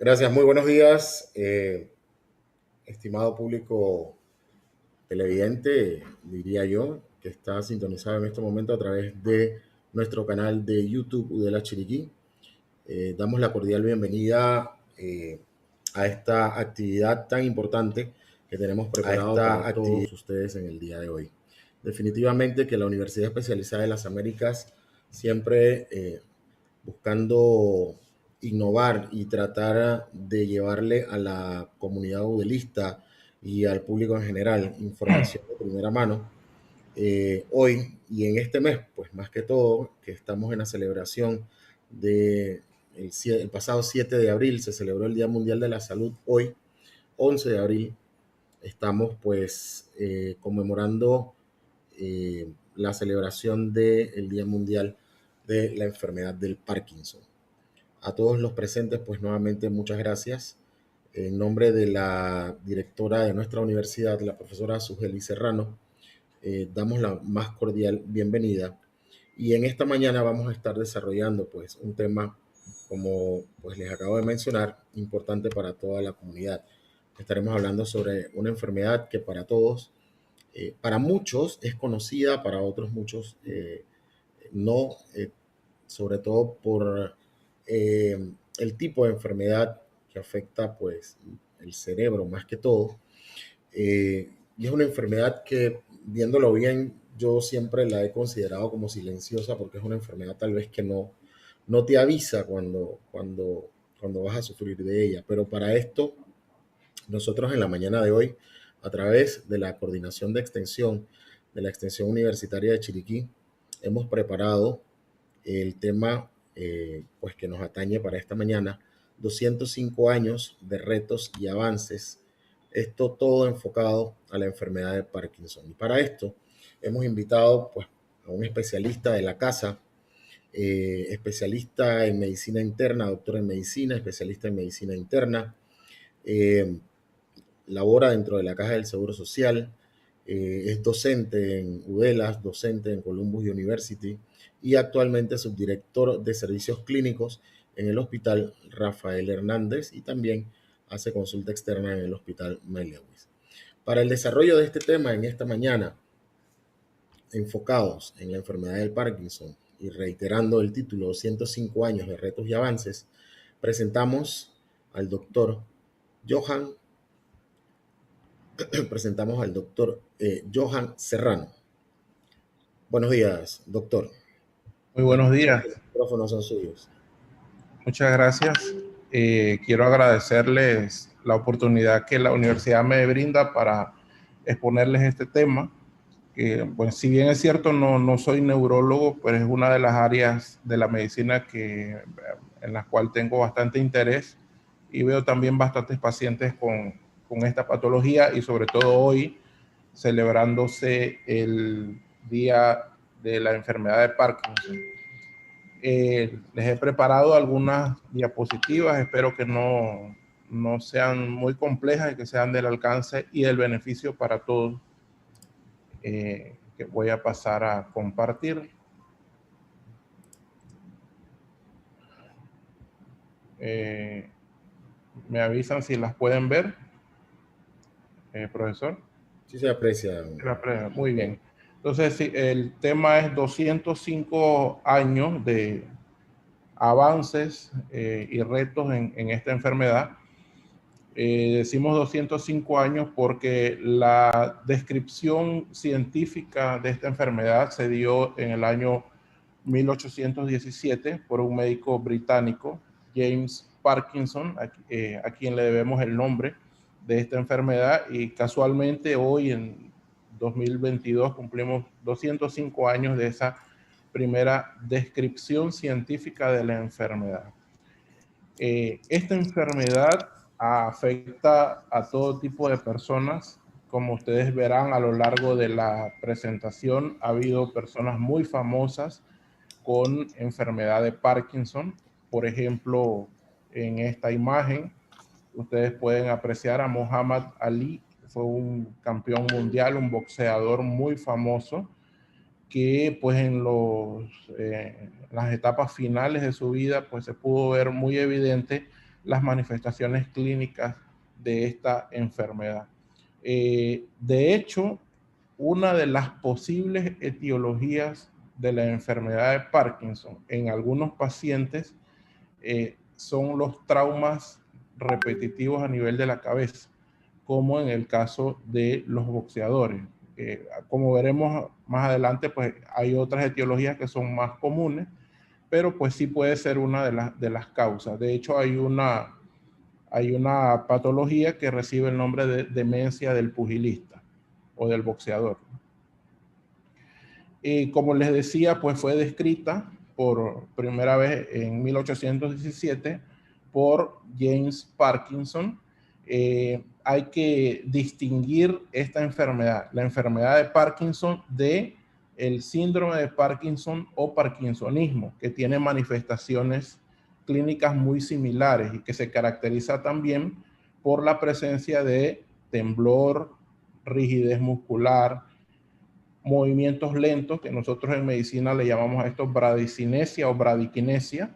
Gracias, muy buenos días, estimado público televidente, diría yo, que está sintonizado en este momento a través de nuestro canal de YouTube Udela Chiriquí. Damos la cordial bienvenida a esta actividad tan importante que tenemos preparado para todos ustedes en el día de hoy. Definitivamente que la Universidad Especializada de las Américas siempre buscando innovar y tratar de llevarle a la comunidad udelista y al público en general información de primera mano. Hoy y en este mes, pues más que todo, que estamos en la celebración de el pasado 7 de abril, se celebró el Día Mundial de la Salud. Hoy, 11 de abril, estamos pues conmemorando la celebración del Día Mundial de la enfermedad del Parkinson. A todos los presentes, pues nuevamente muchas gracias. En nombre de la directora de nuestra universidad, la profesora Sugeli Serrano, damos la más cordial bienvenida. Y en esta mañana vamos a estar desarrollando pues un tema, como pues les acabo de mencionar, importante para toda la comunidad. Estaremos hablando sobre una enfermedad que para todos, para muchos es conocida, para otros muchos no, sobre todo por el tipo de enfermedad que afecta pues el cerebro más que todo. Y es una enfermedad que, viéndolo bien, yo siempre la he considerado como silenciosa porque es una enfermedad tal vez que no te avisa cuando vas a sufrir de ella. Pero para esto, nosotros en la mañana de hoy, a través de la coordinación de extensión de la Extensión Universitaria de Chiriquí, hemos preparado el tema pues que nos atañe para esta mañana, 205 años de retos y avances Esto todo enfocado a la enfermedad de Parkinson. Y para esto hemos invitado pues, a un especialista de la casa, especialista en medicina interna, doctor en medicina, especialista en medicina interna, eh, labora dentro de la Caja del Seguro Social, es docente en UDELAS, docente en Columbus University y actualmente subdirector de servicios clínicos en el Hospital Rafael Hernández y también hace consulta externa en el Hospital May Lewis. Para el desarrollo de este tema en esta mañana, enfocados en la enfermedad del Parkinson y reiterando el título 105 años de retos y avances, presentamos al doctor Johan presentamos al doctor Johan Serrano. Buenos días, doctor. Muy buenos días. Los micrófonos son suyos. Muchas gracias. Quiero agradecerles la oportunidad que la universidad me brinda para exponerles este tema, que pues, si bien es cierto, no soy neurólogo, pero es una de las áreas de la medicina en la cual tengo bastante interés y veo también bastantes pacientes con esta patología y sobre todo hoy, celebrándose el Día de la Enfermedad de Parkinson. Les he preparado algunas diapositivas, espero que no sean muy complejas y que sean del alcance y del beneficio para todos, que voy a pasar a compartir. ¿Me avisan si las pueden ver, profesor? Sí se aprecia. Muy bien. Entonces, sí, el tema es 205 años de avances y retos en esta enfermedad. Decimos 205 años porque la descripción científica de esta enfermedad se dio en el año 1817 por un médico británico, James Parkinson, a quien le debemos el nombre de esta enfermedad, y casualmente hoy en 2022 cumplimos 205 años de esa primera descripción científica de la enfermedad. Esta enfermedad afecta a todo tipo de personas. Como ustedes verán a lo largo de la presentación, ha habido personas muy famosas con enfermedad de Parkinson. Por ejemplo, en esta imagen, ustedes pueden apreciar a Muhammad Ali, fue un campeón mundial, un boxeador muy famoso, que pues en las etapas finales de su vida pues se pudo ver muy evidente las manifestaciones clínicas de esta enfermedad. De hecho, una de las posibles etiologías de la enfermedad de Parkinson en algunos pacientes son los traumas repetitivos a nivel de la cabeza, como en el caso de los boxeadores. Como veremos más adelante, pues hay otras etiologías que son más comunes, pero pues sí puede ser una de las causas. De hecho, hay una patología que recibe el nombre de demencia del pugilista o del boxeador. Como les decía, pues fue descrita por primera vez en 1817 por James Parkinson. Hay que distinguir esta enfermedad, la enfermedad de Parkinson, de el síndrome de Parkinson o parkinsonismo, que tiene manifestaciones clínicas muy similares y que se caracteriza también por la presencia de temblor, rigidez muscular, movimientos lentos, que nosotros en medicina le llamamos a esto bradicinesia o bradiquinesia,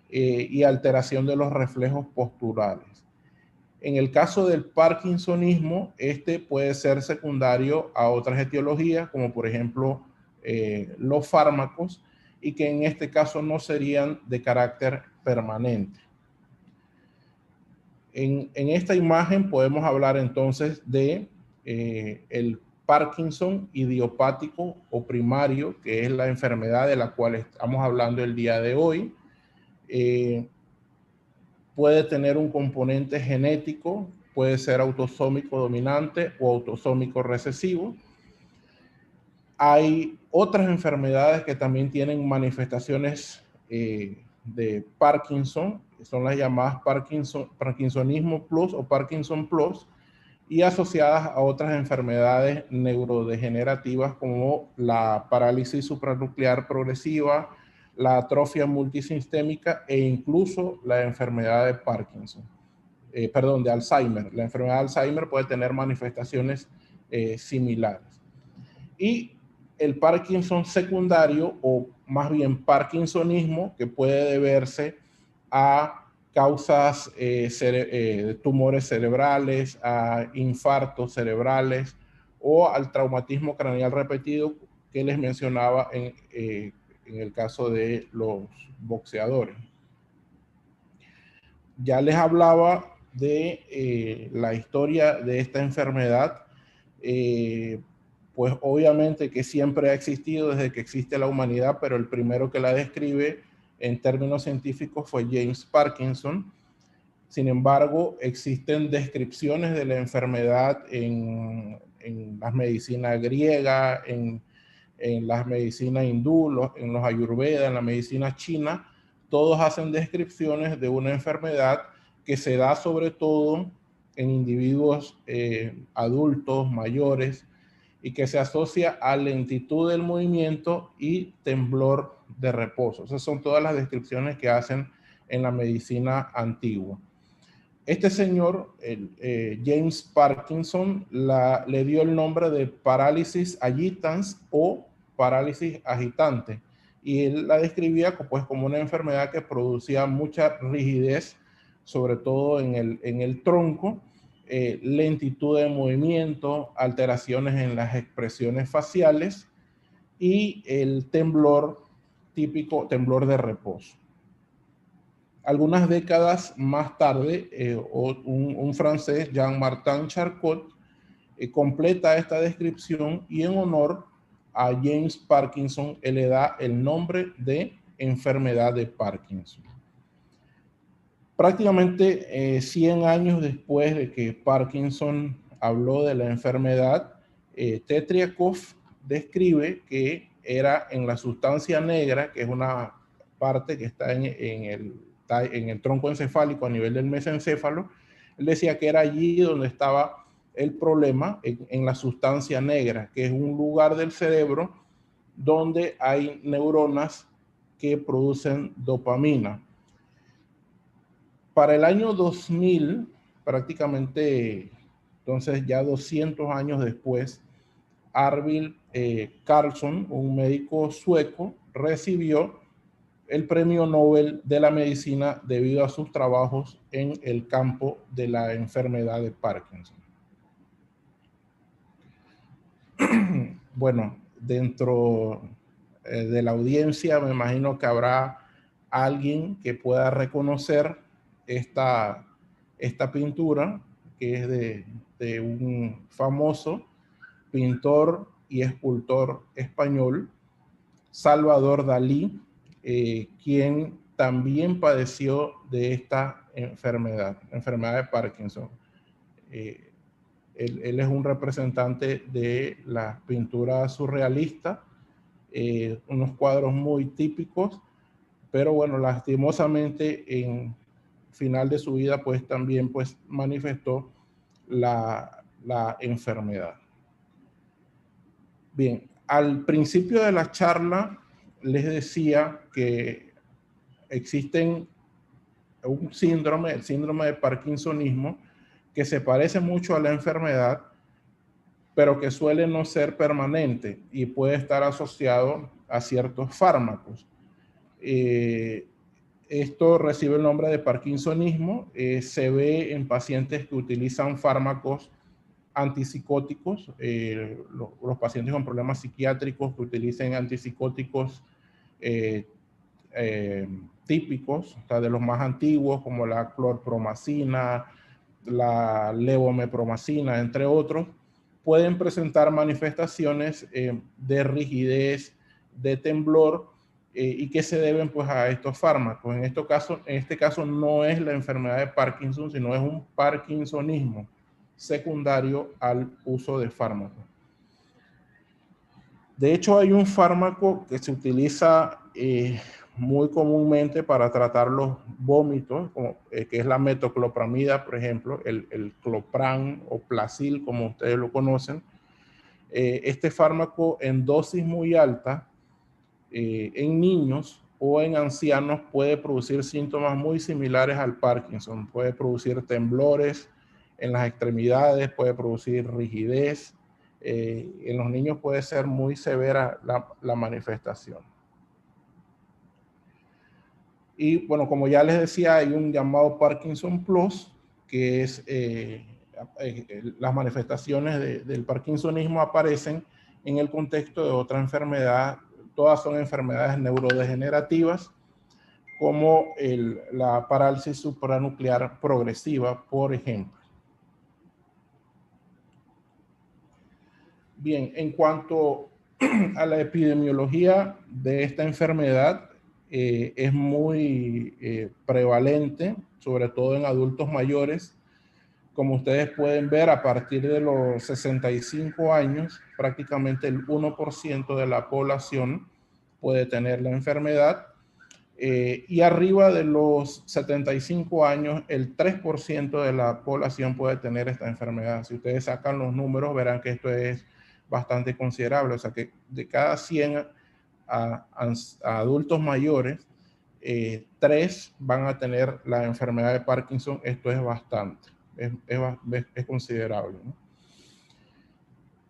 y alteración de los reflejos posturales. En el caso del parkinsonismo, este puede ser secundario a otras etiologías, como por ejemplo los fármacos, y que en este caso no serían de carácter permanente. En esta imagen podemos hablar entonces de el Parkinson idiopático o primario, que es la enfermedad de la cual estamos hablando el día de hoy. Puede tener un componente genético, puede ser autosómico dominante o autosómico recesivo. Hay otras enfermedades que también tienen manifestaciones de Parkinson, que son las llamadas parkinsonismo plus o Parkinson plus, y asociadas a otras enfermedades neurodegenerativas como la parálisis supranuclear progresiva, la atrofia multisistémica e incluso la enfermedad de Parkinson. De Alzheimer. La enfermedad de Alzheimer puede tener manifestaciones similares. Y el Parkinson secundario, o más bien Parkinsonismo, que puede deberse a causas de tumores cerebrales, a infartos cerebrales o al traumatismo craneal repetido que les mencionaba en el caso de los boxeadores. Ya les hablaba de la historia de esta enfermedad, pues obviamente que siempre ha existido desde que existe la humanidad, pero el primero que la describe en términos científicos fue James Parkinson. Sin embargo, existen descripciones de la enfermedad en las medicinas griegas, en las medicinas hindú, en los ayurveda, en la medicina china. Todos hacen descripciones de una enfermedad que se da sobre todo en individuos adultos, mayores, y que se asocia a lentitud del movimiento y temblor de reposo. Esas son todas las descripciones que hacen en la medicina antigua. Este señor, James Parkinson, le dio el nombre de parálisis agitans o parálisis agitante. Y él la describía pues, como una enfermedad que producía mucha rigidez, sobre todo en el tronco, lentitud de movimiento, alteraciones en las expresiones faciales y el temblor típico, temblor de reposo. Algunas décadas más tarde, un francés, Jean-Martin Charcot, completa esta descripción y en honor a James Parkinson, él le da el nombre de enfermedad de Parkinson. Prácticamente 100 años después de que Parkinson habló de la enfermedad, Tetriakov describe que era en la sustancia negra, que es una parte que está en el tronco encefálico a nivel del mesencéfalo. Él decía que era allí donde estaba el problema, en la sustancia negra, que es un lugar del cerebro donde hay neuronas que producen dopamina. Para el año 2000, prácticamente, entonces ya 200 años después, Arvid Carlsson, un médico sueco, recibió el premio Nobel de la medicina debido a sus trabajos en el campo de la enfermedad de Parkinson. Bueno, dentro de la audiencia me imagino que habrá alguien que pueda reconocer esta pintura, que es de un famoso pintor y escultor español, Salvador Dalí, quien también padeció de esta enfermedad de Parkinson. Él es un representante de la pintura surrealista, unos cuadros muy típicos, pero bueno, lastimosamente en final de su vida pues también pues manifestó la enfermedad. Bien, al principio de la charla les decía que existen un síndrome, el síndrome de Parkinsonismo, que se parece mucho a la enfermedad, pero que suele no ser permanente y puede estar asociado a ciertos fármacos. Esto recibe el nombre de Parkinsonismo. Se ve en pacientes que utilizan fármacos antipsicóticos, los pacientes con problemas psiquiátricos que utilicen antipsicóticos típicos, o sea, de los más antiguos, como la clorpromacina, la levomepromacina, entre otros, pueden presentar manifestaciones de rigidez, de temblor, y que se deben pues a estos fármacos. En este caso no es la enfermedad de Parkinson, sino es un parkinsonismo secundario al uso de fármacos. De hecho, hay un fármaco que se utiliza muy comúnmente para tratar los vómitos, como, que es la metoclopramida, por ejemplo, el Clopran o Placil, como ustedes lo conocen. Este fármaco en dosis muy alta en niños o en ancianos puede producir síntomas muy similares al Parkinson. Puede producir temblores en las extremidades, puede producir rigidez. En los niños puede ser muy severa la manifestación. Y bueno, como ya les decía, hay un llamado Parkinson Plus, que es las manifestaciones del parkinsonismo aparecen en el contexto de otra enfermedad. Todas son enfermedades neurodegenerativas, como la parálisis supranuclear progresiva, por ejemplo. Bien, en cuanto a la epidemiología de esta enfermedad, es muy prevalente, sobre todo en adultos mayores. Como ustedes pueden ver, a partir de los 65 años, prácticamente el 1% de la población puede tener la enfermedad. Y arriba de los 75 años, el 3% de la población puede tener esta enfermedad. Si ustedes sacan los números, verán que esto es bastante considerable. O sea que de cada 100 a adultos mayores, 3 van a tener la enfermedad de Parkinson. Esto es bastante, es considerable, ¿no?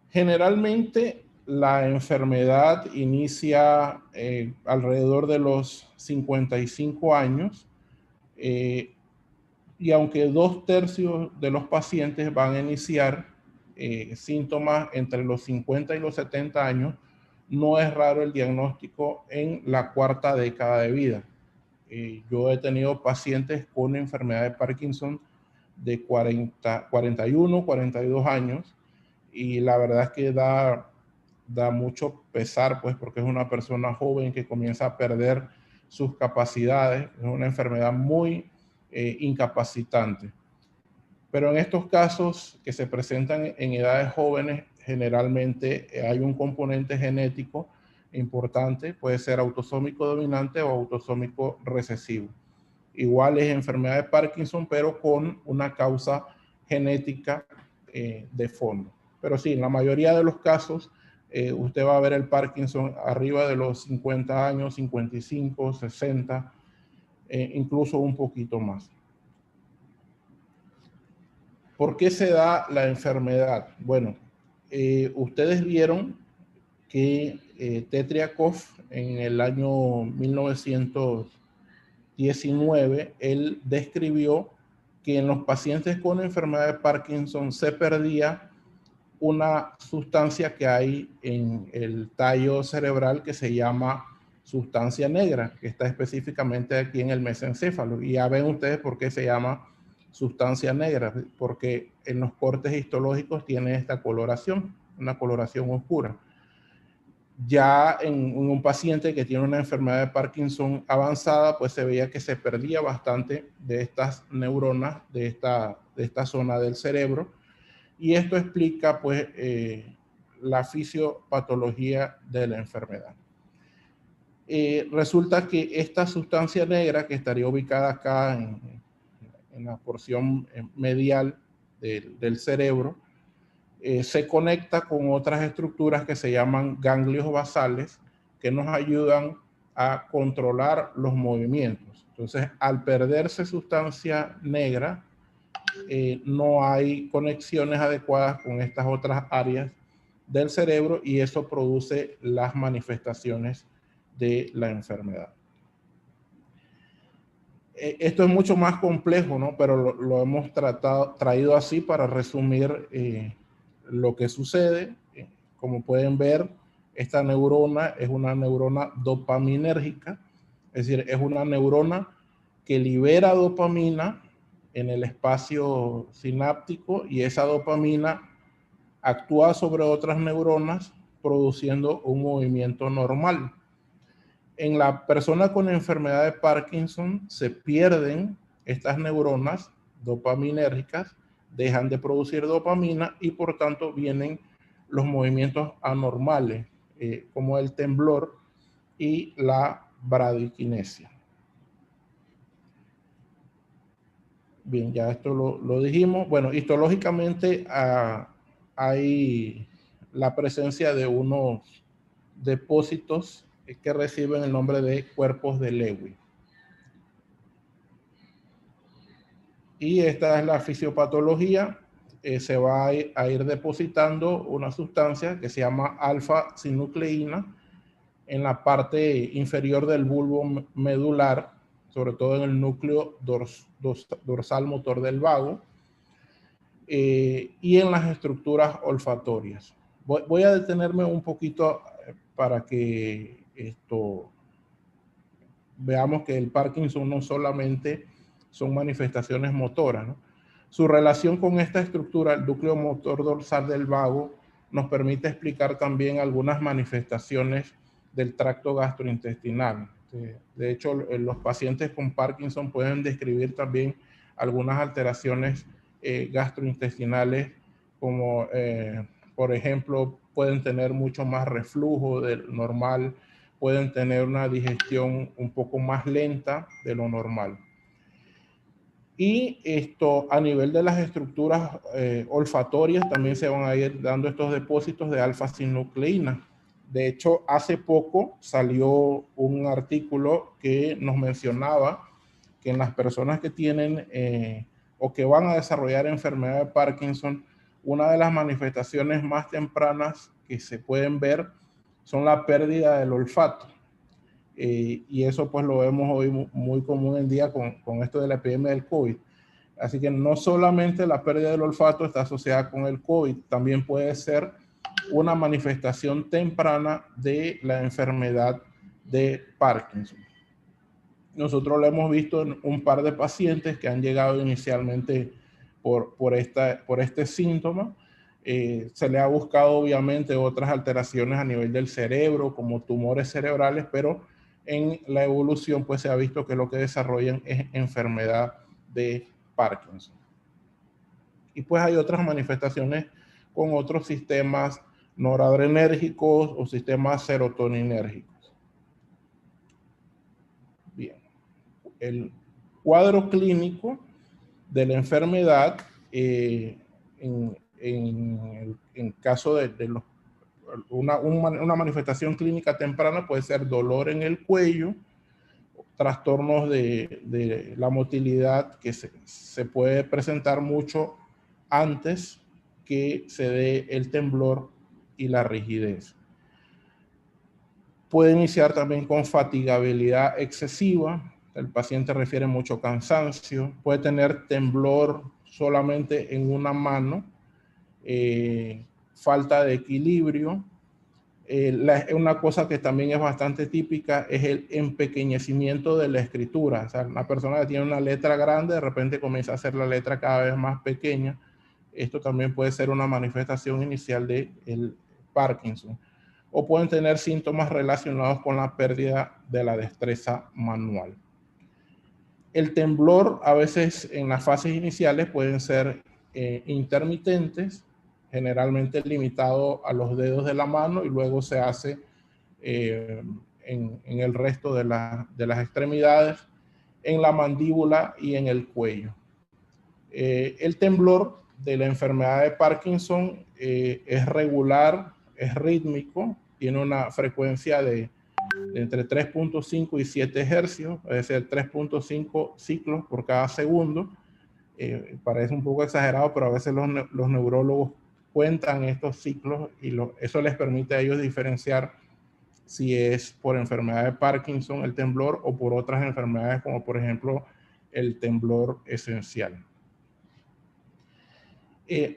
Generalmente la enfermedad inicia alrededor de los 55 años y aunque 2/3 de los pacientes van a iniciar síntomas entre los 50 y los 70 años, no es raro el diagnóstico en la cuarta década de vida. Yo he tenido pacientes con enfermedad de Parkinson de 41, 42 años y la verdad es que da mucho pesar, pues, porque es una persona joven que comienza a perder sus capacidades. Es una enfermedad muy incapacitante. Pero en estos casos que se presentan en edades jóvenes, generalmente hay un componente genético importante, puede ser autosómico dominante o autosómico recesivo. Igual es enfermedad de Parkinson, pero con una causa genética de fondo. Pero sí, en la mayoría de los casos, usted va a ver el Parkinson arriba de los 50 años, 55, 60, incluso un poquito más. ¿Por qué se da la enfermedad? Bueno, ustedes vieron que Tetriakov en el año 1919, él describió que en los pacientes con enfermedad de Parkinson se perdía una sustancia que hay en el tallo cerebral que se llama sustancia negra, que está específicamente aquí en el mesencéfalo. Y ya ven ustedes por qué se llama sustancia negra, porque en los cortes histológicos tiene esta coloración, una coloración oscura. Ya en un paciente que tiene una enfermedad de Parkinson avanzada, pues se veía que se perdía bastante de estas neuronas, de esta zona del cerebro, y esto explica pues la fisiopatología de la enfermedad. Resulta que esta sustancia negra, que estaría ubicada acá en la porción medial del cerebro, se conecta con otras estructuras que se llaman ganglios basales, que nos ayudan a controlar los movimientos. Entonces, al perderse sustancia negra, no hay conexiones adecuadas con estas otras áreas del cerebro y eso produce las manifestaciones de la enfermedad. Esto es mucho más complejo, ¿no? Pero lo hemos traído así para resumir lo que sucede. Como pueden ver, esta neurona es una neurona dopaminérgica, es decir, es una neurona que libera dopamina en el espacio sináptico y esa dopamina actúa sobre otras neuronas produciendo un movimiento normal. En la persona con enfermedad de Parkinson se pierden estas neuronas dopaminérgicas, dejan de producir dopamina y por tanto vienen los movimientos anormales, como el temblor y la bradiquinesia. Bien, ya esto lo dijimos. Bueno, histológicamente hay la presencia de unos depósitos que reciben el nombre de cuerpos de Lewy. Y esta es la fisiopatología. Se va a ir depositando una sustancia que se llama alfa-sinucleína en la parte inferior del bulbo medular, sobre todo en el núcleo dorsal motor del vago, y en las estructuras olfatorias. Voy a detenerme un poquito para que veamos que el Parkinson no solamente son manifestaciones motoras, ¿no? Su relación con esta estructura, el núcleo motor dorsal del vago, nos permite explicar también algunas manifestaciones del tracto gastrointestinal. De hecho, los pacientes con Parkinson pueden describir también algunas alteraciones gastrointestinales, como por ejemplo, pueden tener mucho más reflujo del normal, pueden tener una digestión un poco más lenta de lo normal. Y esto a nivel de las estructuras olfatorias también se van a ir dando estos depósitos de alfa-sinucleína. De hecho, hace poco salió un artículo que nos mencionaba que en las personas que tienen o que van a desarrollar enfermedad de Parkinson, una de las manifestaciones más tempranas que se pueden ver son la pérdida del olfato. Y eso pues lo vemos hoy muy común en día con esto de la epidemia del COVID. Así que no solamente la pérdida del olfato está asociada con el COVID, también puede ser una manifestación temprana de la enfermedad de Parkinson. Nosotros lo hemos visto en un par de pacientes que han llegado inicialmente por este síntoma. Se le ha buscado obviamente otras alteraciones a nivel del cerebro, como tumores cerebrales, pero en la evolución pues se ha visto que lo que desarrollan es enfermedad de Parkinson. Y pues hay otras manifestaciones con otros sistemas noradrenérgicos o sistemas serotoninérgicos. Bien. El cuadro clínico de la enfermedad, en caso de una manifestación clínica temprana, puede ser dolor en el cuello, trastornos de la motilidad que se puede presentar mucho antes que se dé el temblor y la rigidez. Puede iniciar también con fatigabilidad excesiva. El paciente refiere mucho cansancio. Puede tener temblor solamente en una mano, falta de equilibrio. Una cosa que también es bastante típica es el empequeñecimiento de la escritura. O sea, una persona que tiene una letra grande de repente comienza a hacer la letra cada vez más pequeña. Esto también puede ser una manifestación inicial del Parkinson. O pueden tener síntomas relacionados con la pérdida de la destreza manual. El temblor a veces en las fases iniciales pueden ser intermitentes, generalmente limitado a los dedos de la mano, y luego se hace en el resto de las extremidades, en la mandíbula y en el cuello. El temblor de la enfermedad de Parkinson es regular, es rítmico, tiene una frecuencia de entre 3.5 y 7 hercios, es decir, 3.5 ciclos por cada segundo. Parece un poco exagerado, pero a veces los neurólogos cuentan estos ciclos y eso les permite a ellos diferenciar si es por enfermedad de Parkinson el temblor o por otras enfermedades como por ejemplo el temblor esencial.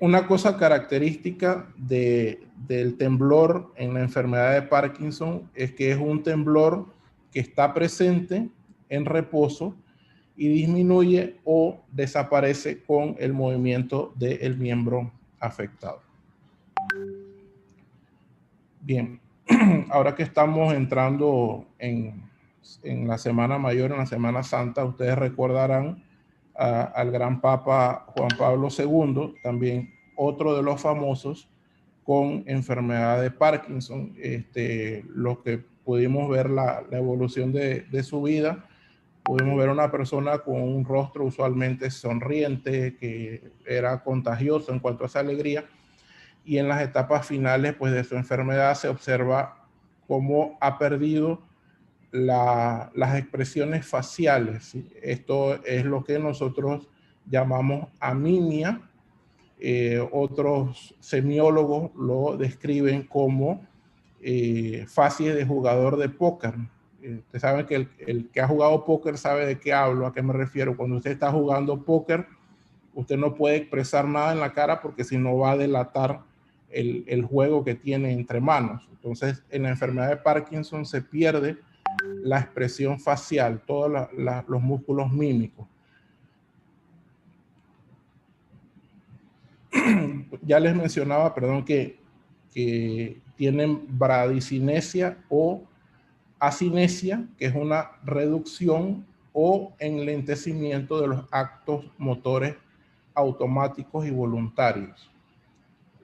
Una cosa característica del temblor en la enfermedad de Parkinson es que es un temblor que está presente en reposo y disminuye o desaparece con el movimiento del miembro afectado. Bien, ahora que estamos entrando en la Semana Mayor, en la Semana Santa, ustedes recordarán al gran Papa Juan Pablo II, también otro de los famosos con enfermedad de Parkinson. Los que pudimos ver la evolución de su vida. Pudimos ver una persona con un rostro usualmente sonriente, que era contagioso en cuanto a esa alegría, y en las etapas finales pues, de su enfermedad se observa cómo ha perdido las expresiones faciales, ¿sí? Esto es lo que nosotros llamamos amimia. Otros semiólogos lo describen como facies de jugador de póker. Ustedes saben que el que ha jugado póker sabe de qué hablo, a qué me refiero. Cuando usted está jugando póker, usted no puede expresar nada en la cara porque si no va a delatar el juego que tiene entre manos. Entonces, en la enfermedad de Parkinson se pierde la expresión facial, todos los músculos mímicos. Ya les mencionaba, perdón, que tienen bradicinesia o acinesia, que es una reducción o enlentecimiento de los actos motores automáticos y voluntarios.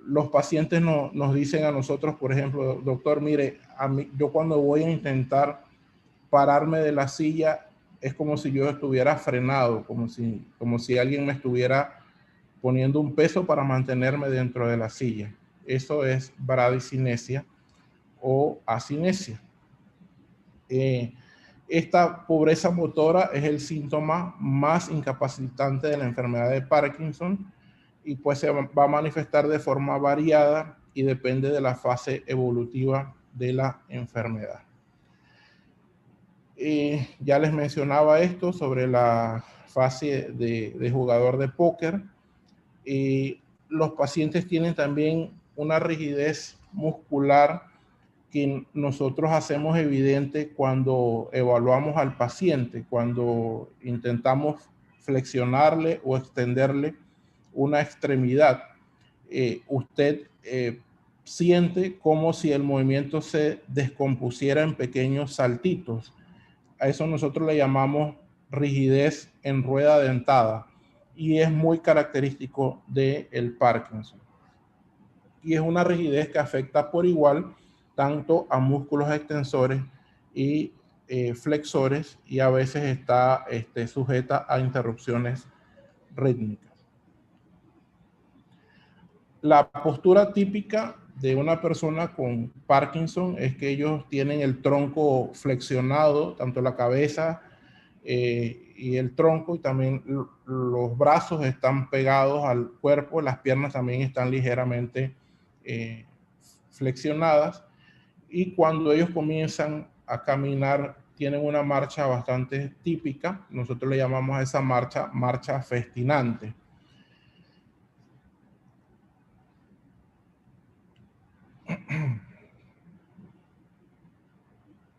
Los pacientes nos dicen a nosotros, por ejemplo, doctor, mire, yo cuando voy a intentar pararme de la silla es como si yo estuviera frenado, como si alguien me estuviera poniendo un peso para mantenerme dentro de la silla. Eso es bradicinesia o acinesia. Esta pobreza motora es el síntoma más incapacitante de la enfermedad de Parkinson y pues se va a manifestar de forma variada y depende de la fase evolutiva de la enfermedad. Ya les mencionaba esto sobre la fase de jugador de póker. Los pacientes tienen también una rigidez muscular que nosotros hacemos evidente cuando evaluamos al paciente, cuando intentamos flexionarle o extenderle una extremidad. Usted siente como si el movimiento se descompusiera en pequeños saltitos. A eso nosotros le llamamos rigidez en rueda dentada y es muy característico del Parkinson. Y es una rigidez que afecta por igual tanto a músculos extensores y flexores y a veces está sujeta a interrupciones rítmicas. La postura típica de una persona con Parkinson es que ellos tienen el tronco flexionado, tanto la cabeza y el tronco, y también los brazos están pegados al cuerpo, las piernas también están ligeramente flexionadas, y cuando ellos comienzan a caminar tienen una marcha bastante típica. Nosotros le llamamos a esa marcha festinante.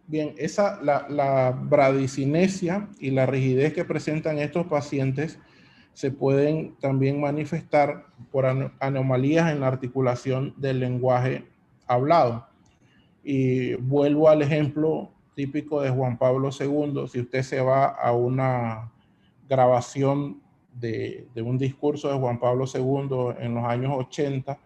Bien, la bradicinesia y la rigidez que presentan estos pacientes se pueden también manifestar por anomalías en la articulación del lenguaje hablado. Y vuelvo al ejemplo típico de Juan Pablo II. Si usted se va a una grabación de un discurso de Juan Pablo II en los años 80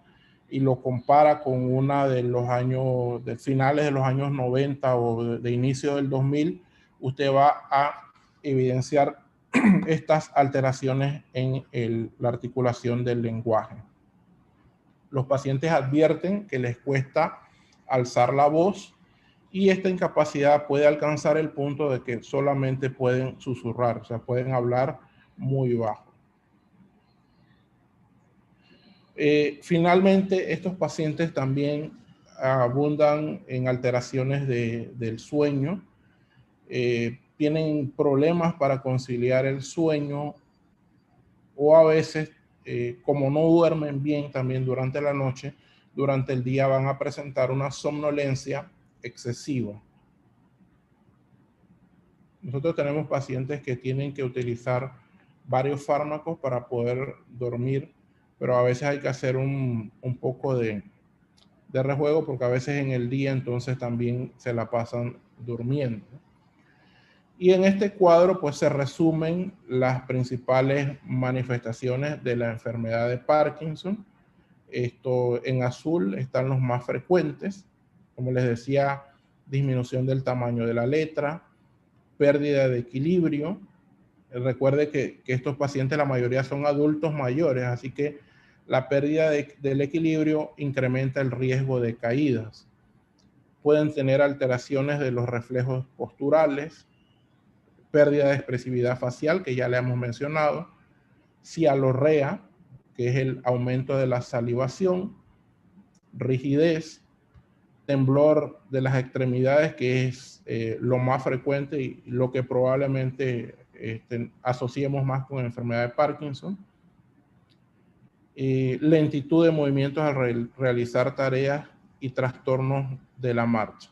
y lo compara con una de finales de los años 90 o de inicio del 2000, usted va a evidenciar estas alteraciones en la articulación del lenguaje. Los pacientes advierten que les cuesta alzar la voz y esta incapacidad puede alcanzar el punto de que solamente pueden susurrar, o sea, pueden hablar muy bajo. Finalmente, estos pacientes también abundan en alteraciones del sueño, tienen problemas para conciliar el sueño o a veces, como no duermen bien también durante la noche, durante el día van a presentar una somnolencia excesiva. Nosotros tenemos pacientes que tienen que utilizar varios fármacos para poder dormir, pero a veces hay que hacer un poco de rejuego porque a veces en el día entonces también se la pasan durmiendo. Y en este cuadro pues se resumen las principales manifestaciones de la enfermedad de Parkinson. Esto en azul están los más frecuentes. Como les decía, disminución del tamaño de la letra, pérdida de equilibrio. Recuerde que estos pacientes, la mayoría son adultos mayores, así que la pérdida del equilibrio incrementa el riesgo de caídas. Pueden tener alteraciones de los reflejos posturales, pérdida de expresividad facial, que ya le hemos mencionado, cialorrea, que es el aumento de la salivación, rigidez, temblor de las extremidades, que es lo más frecuente y lo que probablemente asociemos más con la enfermedad de Parkinson, lentitud de movimientos al realizar tareas y trastornos de la marcha.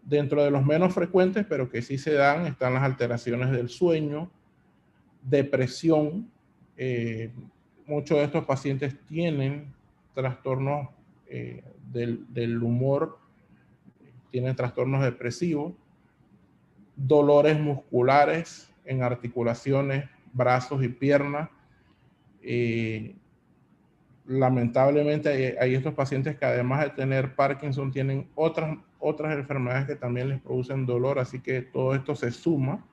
Dentro de los menos frecuentes, pero que sí se dan, están las alteraciones del sueño, depresión. Muchos de estos pacientes tienen trastornos del humor, tienen trastornos depresivos, dolores musculares en articulaciones, brazos y piernas. Lamentablemente hay estos pacientes que además de tener Parkinson tienen otras enfermedades que también les producen dolor, así que todo esto se suma.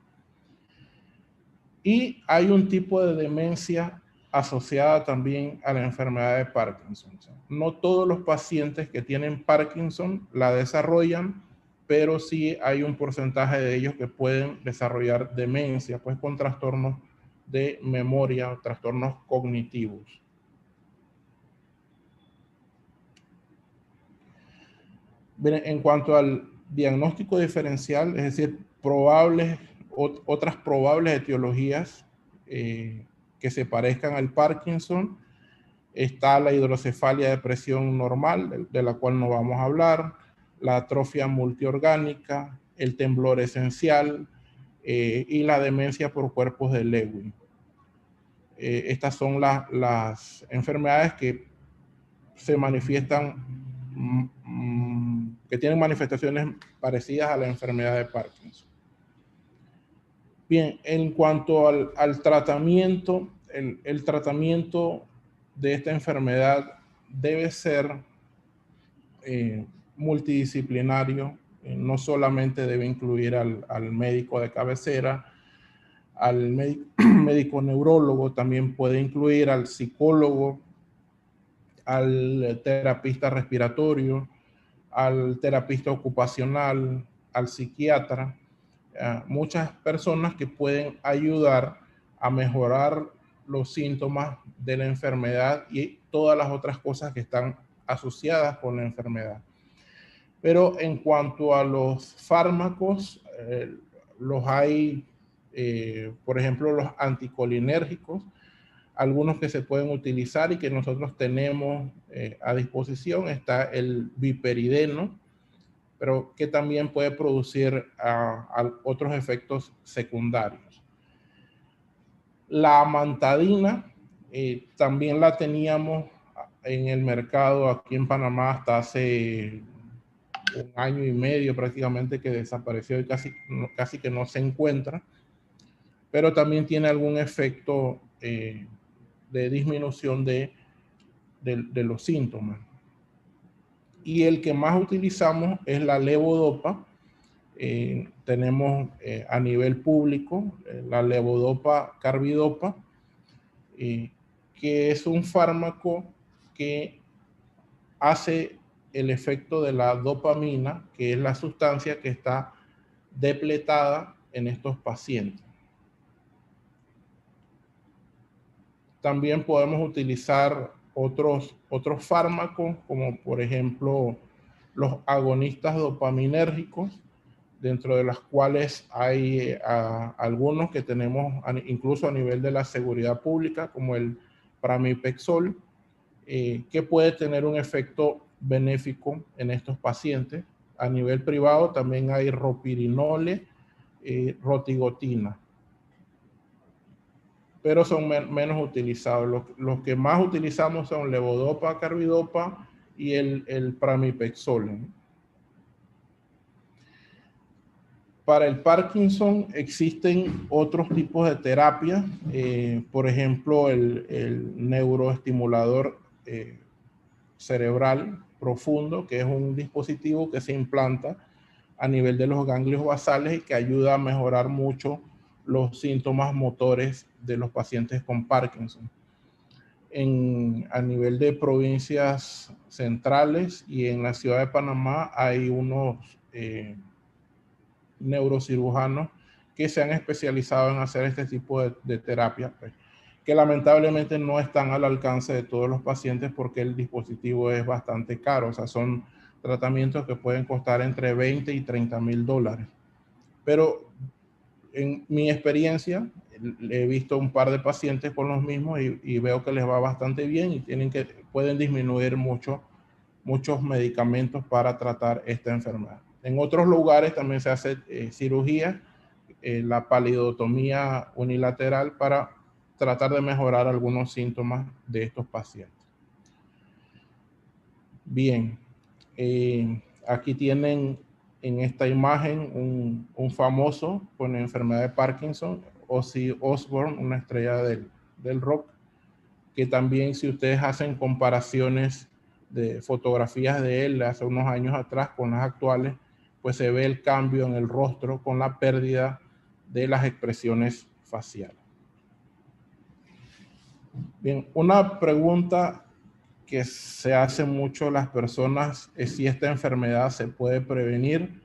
Y hay un tipo de demencia asociada también a la enfermedad de Parkinson. No todos los pacientes que tienen Parkinson la desarrollan, pero sí hay un porcentaje de ellos que pueden desarrollar demencia, pues con trastornos de memoria o trastornos cognitivos. Bien, en cuanto al diagnóstico diferencial, es decir, otras probables etiologías que se parezcan al Parkinson, está la hidrocefalia de presión normal, de la cual no vamos a hablar, la atrofia multiorgánica, el temblor esencial y la demencia por cuerpos de Lewy. Estas son las enfermedades que se manifiestan, que tienen manifestaciones parecidas a la enfermedad de Parkinson. Bien, en cuanto al tratamiento, el tratamiento de esta enfermedad debe ser multidisciplinario. No solamente debe incluir al médico de cabecera, al médico neurólogo, también puede incluir al psicólogo, al terapista respiratorio, al terapista ocupacional, al psiquiatra. Muchas personas que pueden ayudar a mejorar los síntomas de la enfermedad y todas las otras cosas que están asociadas con la enfermedad. Pero en cuanto a los fármacos, los hay, por ejemplo, los anticolinérgicos, algunos que se pueden utilizar y que nosotros tenemos a disposición. Está el viperideno, pero que también puede producir otros efectos secundarios. La amantadina también la teníamos en el mercado aquí en Panamá hasta hace un año y medio prácticamente, que desapareció y casi que no se encuentra, pero también tiene algún efecto de disminución de los síntomas. Y el que más utilizamos es la levodopa. Tenemos a nivel público la levodopa carbidopa, que es un fármaco que hace el efecto de la dopamina, que es la sustancia que está depletada en estos pacientes. También podemos utilizar otros fármacos, como por ejemplo los agonistas dopaminérgicos, dentro de las cuales hay algunos que tenemos incluso a nivel de la seguridad pública, como el pramipexol, que puede tener un efecto benéfico en estos pacientes. A nivel privado también hay ropirinole, rotigotina, pero son menos utilizados. Los que más utilizamos son levodopa, carbidopa y el pramipexol. Para el Parkinson existen otros tipos de terapia, por ejemplo, el neuroestimulador cerebral profundo, que es un dispositivo que se implanta a nivel de los ganglios basales y que ayuda a mejorar mucho los síntomas motores de los pacientes con Parkinson. A nivel de provincias centrales y en la ciudad de Panamá hay unos neurocirujanos que se han especializado en hacer este tipo de terapia, pues, que lamentablemente no están al alcance de todos los pacientes porque el dispositivo es bastante caro. O sea, son tratamientos que pueden costar entre 20 y 30 mil dólares. Pero en mi experiencia, he visto un par de pacientes con los mismos y veo que les va bastante bien y pueden disminuir muchos medicamentos para tratar esta enfermedad. En otros lugares también se hace cirugía, la palidotomía unilateral para tratar de mejorar algunos síntomas de estos pacientes. Bien, aquí tienen en esta imagen un famoso con la enfermedad de Parkinson, Ozzy Osbourne, una estrella del rock, que también si ustedes hacen comparaciones de fotografías de él hace unos años atrás con las actuales, pues se ve el cambio en el rostro con la pérdida de las expresiones faciales. Bien, una pregunta que se hace mucho las personas es si esta enfermedad se puede prevenir.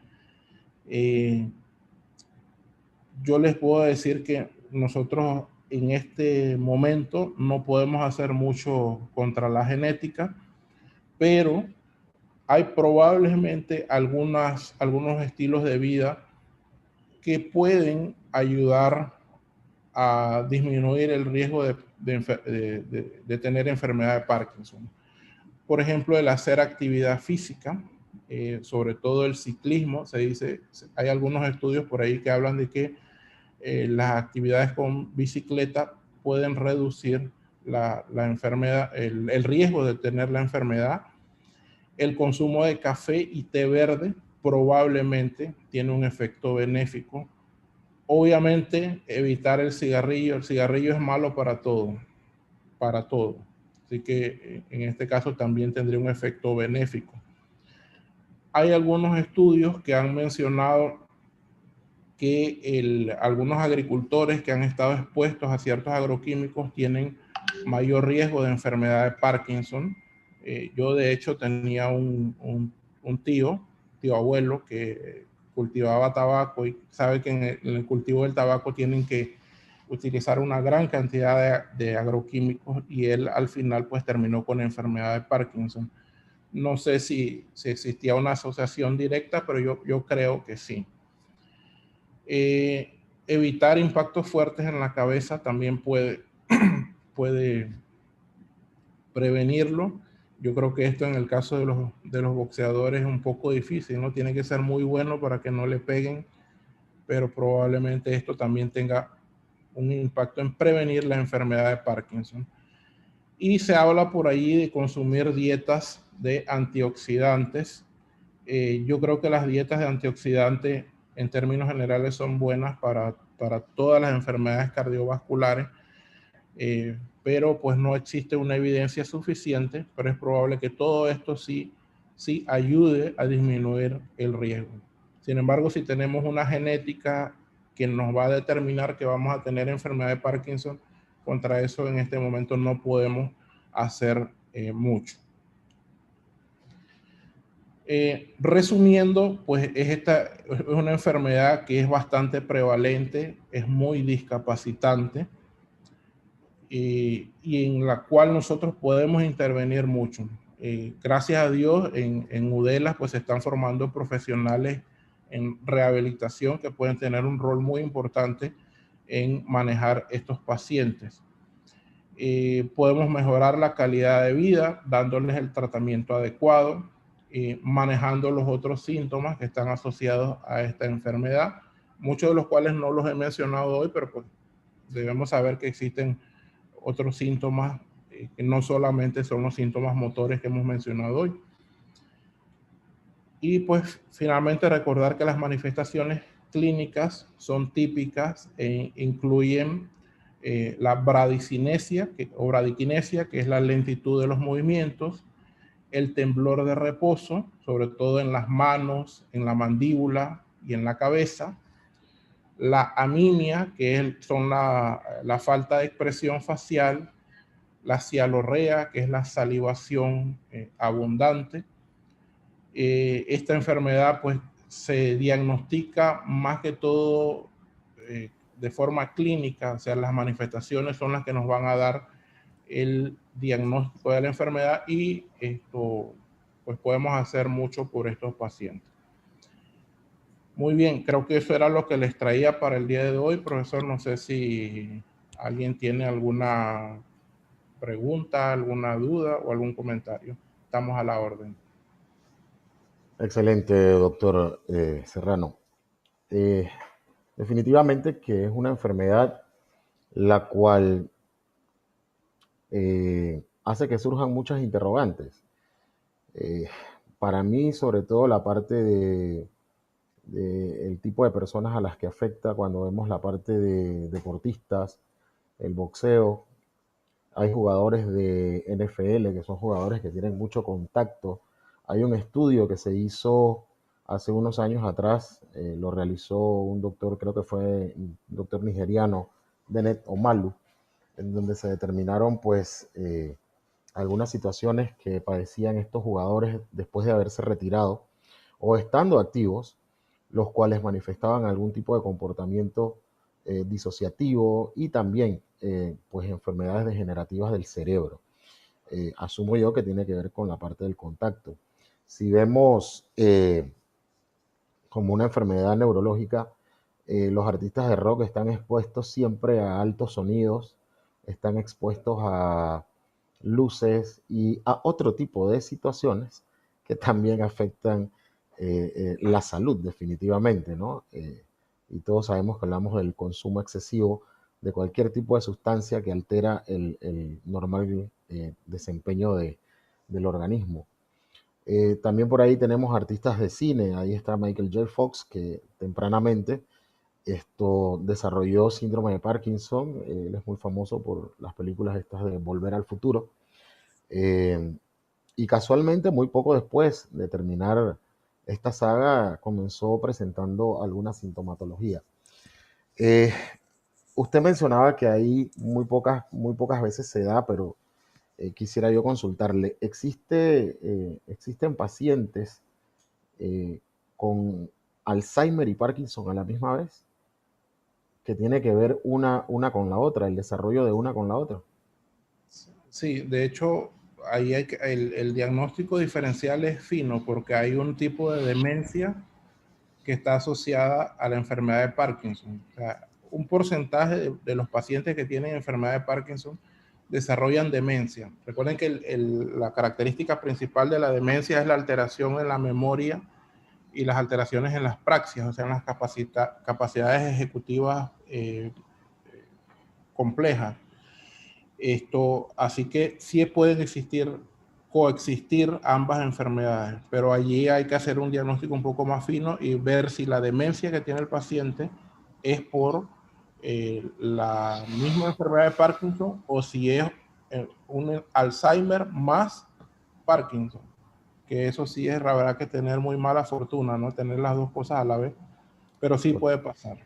Yo les puedo decir que nosotros en este momento no podemos hacer mucho contra la genética, pero hay probablemente algunos estilos de vida que pueden ayudar a disminuir el riesgo de tener enfermedad de Parkinson. Por ejemplo, el hacer actividad física, sobre todo el ciclismo. Hay algunos estudios por ahí que hablan de que las actividades con bicicleta pueden reducir la enfermedad, el riesgo de tener la enfermedad. El consumo de café y té verde probablemente tiene un efecto benéfico. Obviamente, evitar el cigarrillo. El cigarrillo es malo para todo. Así que en este caso también tendría un efecto benéfico. Hay algunos estudios que han mencionado que algunos agricultores que han estado expuestos a ciertos agroquímicos tienen mayor riesgo de enfermedad de Parkinson. Yo de hecho tenía un tío abuelo que cultivaba tabaco y sabe que en el cultivo del tabaco tienen que utilizar una gran cantidad de agroquímicos y él al final pues terminó con enfermedad de Parkinson. No sé si existía una asociación directa, pero yo creo que sí. Evitar impactos fuertes en la cabeza también puede prevenirlo. Yo creo que esto en el caso de los boxeadores es un poco difícil, ¿no? Tiene que ser muy bueno para que no le peguen, pero probablemente esto también tenga un impacto en prevenir la enfermedad de Parkinson. Y se habla por ahí de consumir dietas de antioxidantes. Yo creo que las dietas de antioxidantes en términos generales son buenas para todas las enfermedades cardiovasculares, pero pues no existe una evidencia suficiente, pero es probable que todo esto sí ayude a disminuir el riesgo. Sin embargo, si tenemos una genética que nos va a determinar que vamos a tener enfermedad de Parkinson, contra eso en este momento no podemos hacer mucho. Resumiendo, pues es una enfermedad que es bastante prevalente, es muy discapacitante y en la cual nosotros podemos intervenir mucho. Gracias a Dios en UDELA pues se están formando profesionales en rehabilitación que pueden tener un rol muy importante en manejar estos pacientes. Podemos mejorar la calidad de vida dándoles el tratamiento adecuado, manejando los otros síntomas que están asociados a esta enfermedad, muchos de los cuales no los he mencionado hoy, pero pues debemos saber que existen otros síntomas que no solamente son los síntomas motores que hemos mencionado hoy. Y pues finalmente recordar que las manifestaciones clínicas son típicas e incluyen la bradicinesia o bradiquinesia, que es la lentitud de los movimientos, el temblor de reposo, sobre todo en las manos, en la mandíbula y en la cabeza, la anemia, que son la falta de expresión facial, la cialorrea, que es la salivación abundante. Esta enfermedad pues se diagnostica más que todo de forma clínica, o sea, las manifestaciones son las que nos van a dar el diagnóstico de la enfermedad, y esto pues podemos hacer mucho por estos pacientes. Muy bien, creo que eso era lo que les traía para el día de hoy, profesor. No sé si alguien tiene alguna pregunta, alguna duda o algún comentario. Estamos a la orden. Excelente, doctor Serrano. Definitivamente que es una enfermedad la cual hace que surjan muchas interrogantes. Para mí, sobre todo, la parte de el tipo de personas a las que afecta cuando vemos la parte de deportistas, el boxeo. Hay jugadores de NFL que son jugadores que tienen mucho contacto. Hay un estudio que se hizo hace unos años atrás, lo realizó un doctor, creo que fue un doctor nigeriano, Bennett Omalu, en donde se determinaron pues algunas situaciones que padecían estos jugadores después de haberse retirado o estando activos, los cuales manifestaban algún tipo de comportamiento disociativo y también pues enfermedades degenerativas del cerebro. Asumo yo que tiene que ver con la parte del contacto. Si vemos como una enfermedad neurológica, los artistas de rock están expuestos siempre a altos sonidos, están expuestos a luces y a otro tipo de situaciones que también afectan la salud definitivamente, ¿no? Y todos sabemos que hablamos del consumo excesivo de cualquier tipo de sustancia que altera el normal desempeño del organismo. También por ahí tenemos artistas de cine, ahí está Michael J. Fox, que tempranamente esto desarrolló síndrome de Parkinson. Él es muy famoso por las películas estas de Volver al Futuro. Y casualmente, muy poco después de terminar esta saga, comenzó presentando alguna sintomatología. Usted mencionaba que ahí muy pocas veces se da, pero quisiera yo consultarle. ¿Existen pacientes con Alzheimer y Parkinson a la misma vez? Que tiene que ver una con la otra, el desarrollo de una con la otra. Sí, de hecho, ahí el diagnóstico diferencial es fino porque hay un tipo de demencia que está asociada a la enfermedad de Parkinson. O sea, un porcentaje de los pacientes que tienen enfermedad de Parkinson desarrollan demencia. Recuerden que la característica principal de la demencia es la alteración en la memoria y las alteraciones en las praxias, o sea, en las capacidades ejecutivas complejas. Así que sí pueden coexistir ambas enfermedades, pero allí hay que hacer un diagnóstico un poco más fino y ver si la demencia que tiene el paciente es por la misma enfermedad de Parkinson o si es un Alzheimer más Parkinson, que eso sí es, la verdad, que tener muy mala fortuna, ¿no? Tener las dos cosas a la vez, pero sí puede pasar.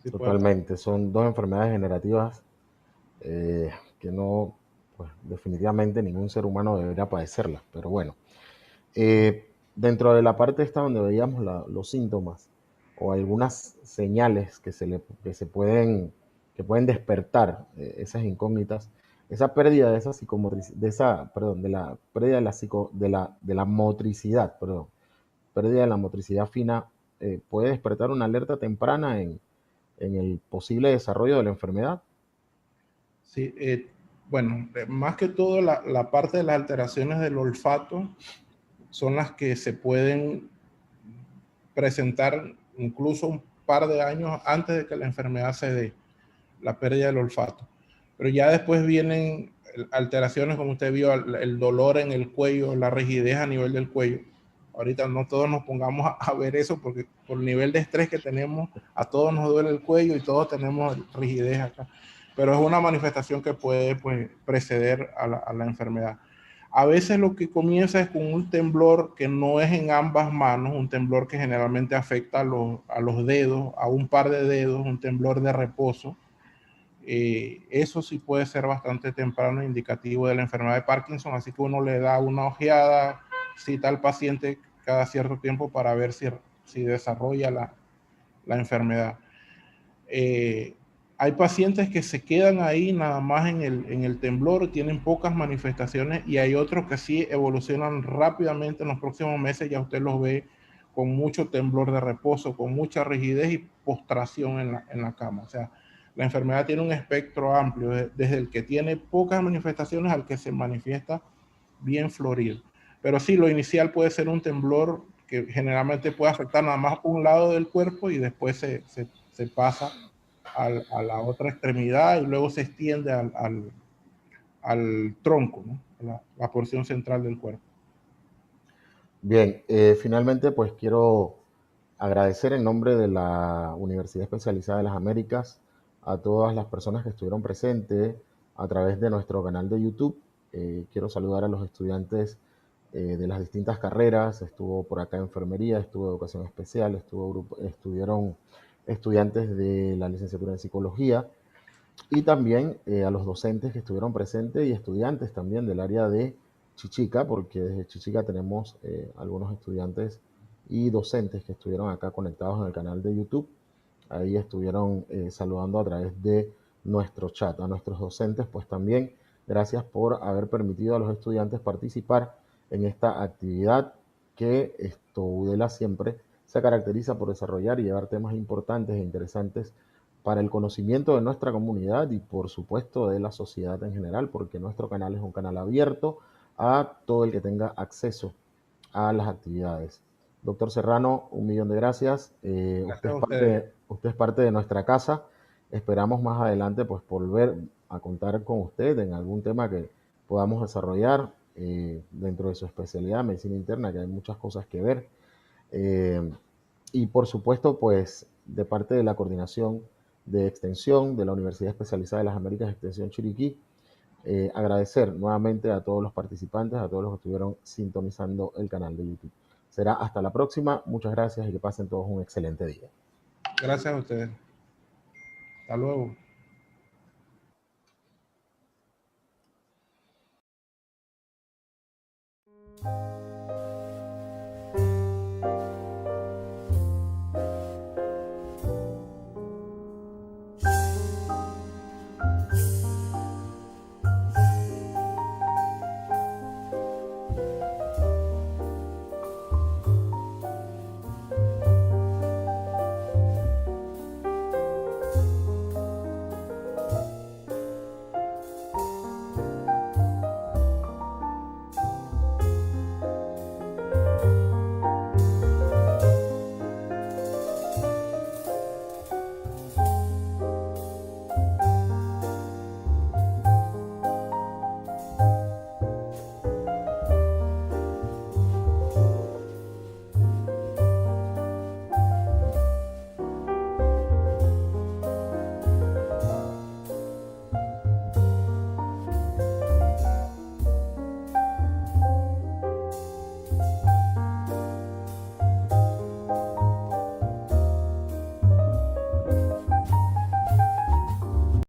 Sí puede pasar. Totalmente, son dos enfermedades generativas que no, pues definitivamente ningún ser humano debería padecerlas, pero bueno. Dentro de la parte esta donde veíamos los síntomas o algunas señales que pueden despertar esas incógnitas, esa pérdida de esa de la pérdida de la motricidad, pérdida de la motricidad fina, puede despertar una alerta temprana en el posible desarrollo de la enfermedad. Sí, bueno, más que todo la parte de las alteraciones del olfato son las que se pueden presentar incluso un par de años antes de que la enfermedad se dé, la pérdida del olfato. Pero ya después vienen alteraciones, como usted vio, el dolor en el cuello, la rigidez a nivel del cuello. Ahorita no todos nos pongamos a ver eso porque por el nivel de estrés que tenemos, a todos nos duele el cuello y todos tenemos rigidez acá. Pero es una manifestación que puede, pues, preceder a la enfermedad. A veces lo que comienza es con un temblor que no es en ambas manos, un temblor que generalmente afecta a los dedos, a un par de dedos, un temblor de reposo. Eso sí puede ser bastante temprano, indicativo de la enfermedad de Parkinson, así que uno le da una ojeada, cita al paciente cada cierto tiempo para ver si desarrolla la enfermedad. Hay pacientes que se quedan ahí nada más en el temblor, tienen pocas manifestaciones, y hay otros que sí evolucionan rápidamente en los próximos meses. Ya usted los ve con mucho temblor de reposo, con mucha rigidez y postración en la cama. O sea, la enfermedad tiene un espectro amplio, desde el que tiene pocas manifestaciones al que se manifiesta bien florido. Pero sí, lo inicial puede ser un temblor que generalmente puede afectar nada más un lado del cuerpo y después se pasa a la otra extremidad y luego se extiende al tronco, ¿no? La porción central del cuerpo. Bien, finalmente pues quiero agradecer en nombre de la Universidad Especializada de las Américas a todas las personas que estuvieron presentes a través de nuestro canal de YouTube. Quiero saludar a los estudiantes de las distintas carreras. Estuvo por acá enfermería, estuvo educación especial, estuvieron estudiantes de la licenciatura en psicología, y también a los docentes que estuvieron presentes y estudiantes también del área de Chichica, porque desde Chichica tenemos algunos estudiantes y docentes que estuvieron acá conectados en el canal de YouTube. Ahí estuvieron saludando a través de nuestro chat. A nuestros docentes, pues también gracias por haber permitido a los estudiantes participar en esta actividad que UDELA siempre se caracteriza por desarrollar y llevar temas importantes e interesantes para el conocimiento de nuestra comunidad y por supuesto de la sociedad en general, porque nuestro canal es un canal abierto a todo el que tenga acceso a las actividades. Doctor Serrano, 1.000.000 de gracias. Gracias a ustedes. Usted es parte de nuestra casa. Esperamos más adelante pues volver a contar con usted en algún tema que podamos desarrollar dentro de su especialidad, medicina interna, que hay muchas cosas que ver. Y por supuesto, pues de parte de la coordinación de extensión de la Universidad Especializada de las Américas, Extensión Chiriquí, agradecer nuevamente a todos los participantes, a todos los que estuvieron sintonizando el canal de YouTube. Será hasta la próxima. Muchas gracias y que pasen todos un excelente día. Gracias a ustedes. Hasta luego.